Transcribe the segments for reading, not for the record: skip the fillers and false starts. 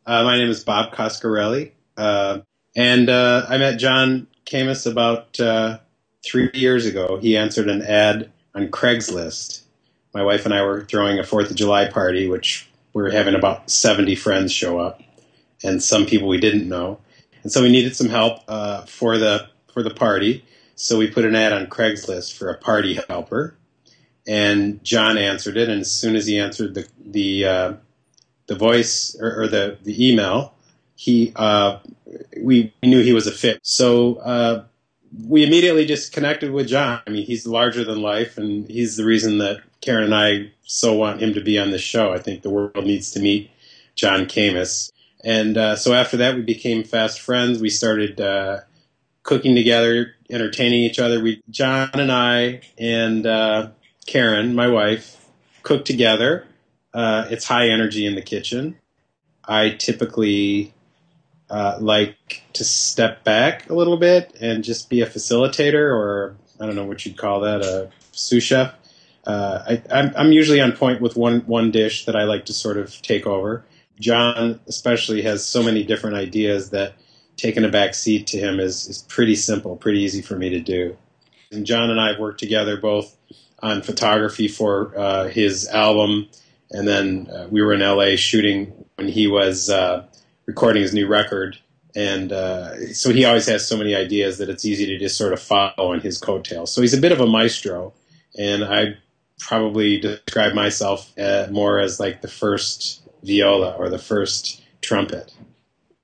My name is Bob Coscarelli, and I met John Camus about 3 years ago. He answered an ad on Craigslist. My wife and I were throwing a Fourth of July party, which we were having about 70 friends show up, and some people we didn't know, and so we needed some help for the party. So we put an ad on Craigslist for a party helper, and John answered it. And as soon as he answered the voice or the email, he we knew he was a fit. So we immediately just connected with John. I mean, he's larger than life, and he's the reason that Karen and I so want him to be on this show. I think the world needs to meet John Camus. And so after that, we became fast friends. We started cooking together, entertaining each other. John and I and Karen, my wife, cook together. It's high energy in the kitchen. I typically like to step back a little bit and just be a facilitator, or I don't know what you'd call that, a sous chef. I'm usually on point with one dish that I like to sort of take over. John especially has so many different ideas that taking a back seat to him is pretty simple, pretty easy for me to do. And John and I have worked together both on photography for his album, and then we were in L.A. shooting when he was recording his new record. And so he always has so many ideas that it's easy to just sort of follow in his coattails. So he's a bit of a maestro, and I probably describe myself more as like the first viola or the first trumpet.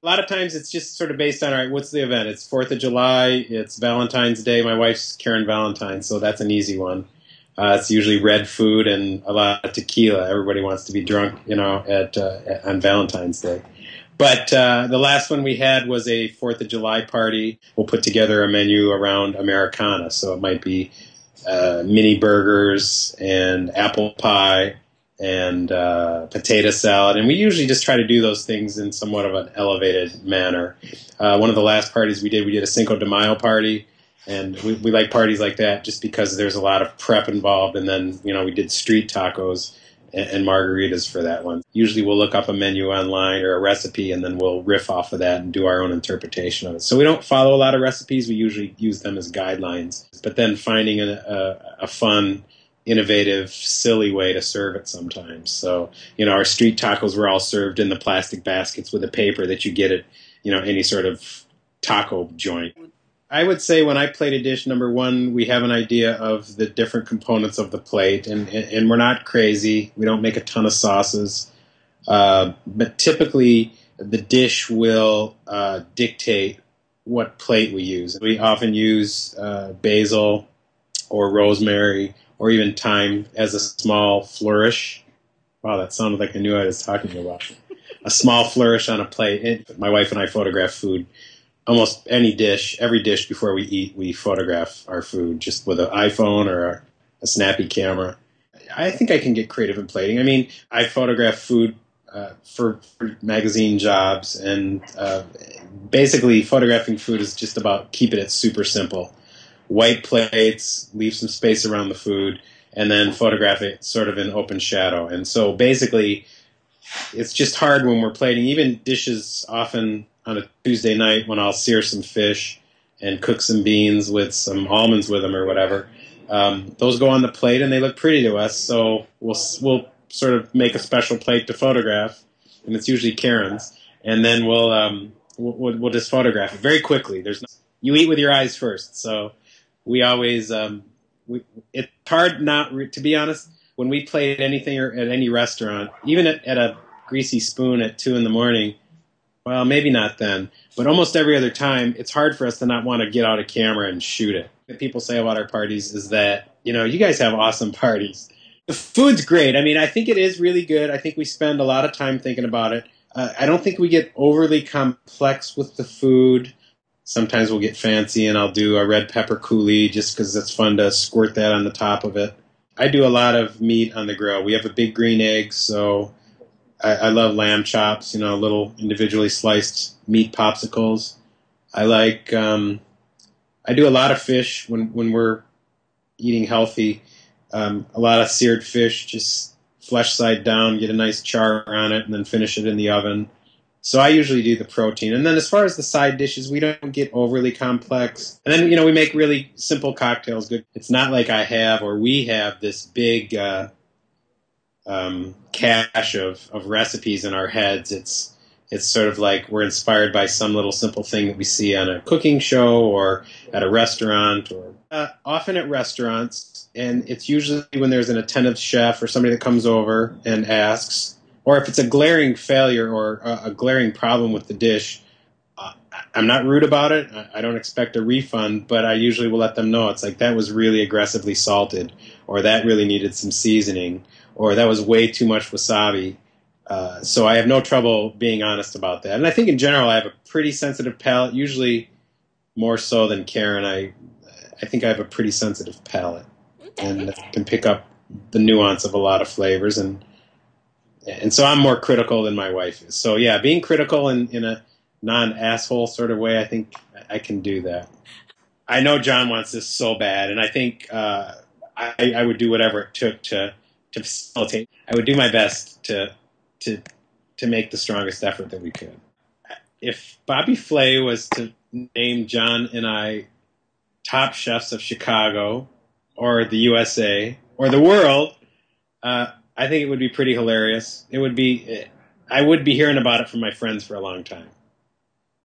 A lot of times it's just sort of based on, all right, what's the event? It's 4th of July, it's Valentine's Day. My wife's Karen Valentine, so that's an easy one. It's usually red food and a lot of tequila. Everybody wants to be drunk, on Valentine's Day. But the last one we had was a 4th of July party. We'll put together a menu around Americana. So it might be mini burgers and apple pie and potato salad. And we usually just try to do those things in somewhat of an elevated manner. One of the last parties we did a Cinco de Mayo party. And we like parties like that just because there's a lot of prep involved. And then, we did street tacos and margaritas for that one. Usually we'll look up a menu online or a recipe, and then we'll riff off of that and do our own interpretation of it. So we don't follow a lot of recipes. We usually use them as guidelines. But then finding a fun, innovative, silly way to serve it sometimes. So, our street tacos were all served in the plastic baskets with the paper that you get at, any sort of taco joint. I would say when I plate a dish, number one, we have an idea of the different components of the plate, and we're not crazy. We don't make a ton of sauces. But typically, the dish will dictate what plate we use. We often use basil or rosemary or even thyme as a small flourish. Wow, that sounded like I knew what I was talking about. A small flourish on a plate. My wife and I photograph food. Almost every dish before we eat, we photograph our food just with an iPhone or a snappy camera. I think I can get creative in plating. I mean, I photograph food for magazine jobs, and basically photographing food is just about keeping it super simple. White plates, leave some space around the food, and then photograph it sort of in open shadow. And so basically, it's just hard when we're plating. Even dishes often on a Tuesday night when I'll sear some fish and cook some beans with some almonds with them or whatever. Those go on the plate and they look pretty to us, so we'll sort of make a special plate to photograph, and it's usually Karen's, and then we'll just photograph it very quickly. You eat with your eyes first, so we always it's hard not to be honest. When we plate anything or at any restaurant, even at a greasy spoon at 2 a.m. Well, maybe not then, but almost every other time, it's hard for us to not want to get out a camera and shoot it. What people say about our parties is that, you guys have awesome parties. The food's great. I mean, I think it is really good. I think we spend a lot of time thinking about it. I don't think we get overly complex with the food. Sometimes we'll get fancy, and I'll do a red pepper coulis just because it's fun to squirt that on the top of it. I do a lot of meat on the grill. We have a big green egg, so I love lamb chops, little individually sliced meat popsicles. I do a lot of fish when we're eating healthy. A lot of seared fish, just flesh side down, get a nice char on it, and then finish it in the oven. So I usually do the protein. And then as far as the side dishes, we don't get overly complex. And then, we make really simple cocktails. Good. It's not like I have or we have this big cache of recipes in our heads. It's sort of like we're inspired by some little simple thing that we see on a cooking show or at a restaurant or often at restaurants. And it's usually when there's an attentive chef or somebody that comes over and asks, or if it's a glaring failure or a glaring problem with the dish. I'm not rude about it. I don't expect a refund, but I usually will let them know. It's like that was really aggressively salted, or that really needed some seasoning, or that was way too much wasabi. So I have no trouble being honest about that. And I think in general I have a pretty sensitive palate, usually more so than Karen. I think I have a pretty sensitive palate and can pick up the nuance of a lot of flavors. And so I'm more critical than my wife is. So yeah, being critical in a non-asshole sort of way, I think I can do that. I know John wants this so bad, and I think I would do whatever it took to facilitate. I would do my best to make the strongest effort that we could. If Bobby Flay was to name John and I top chefs of Chicago or the USA or the world, I think it would be pretty hilarious. It would be. I would be hearing about it from my friends for a long time.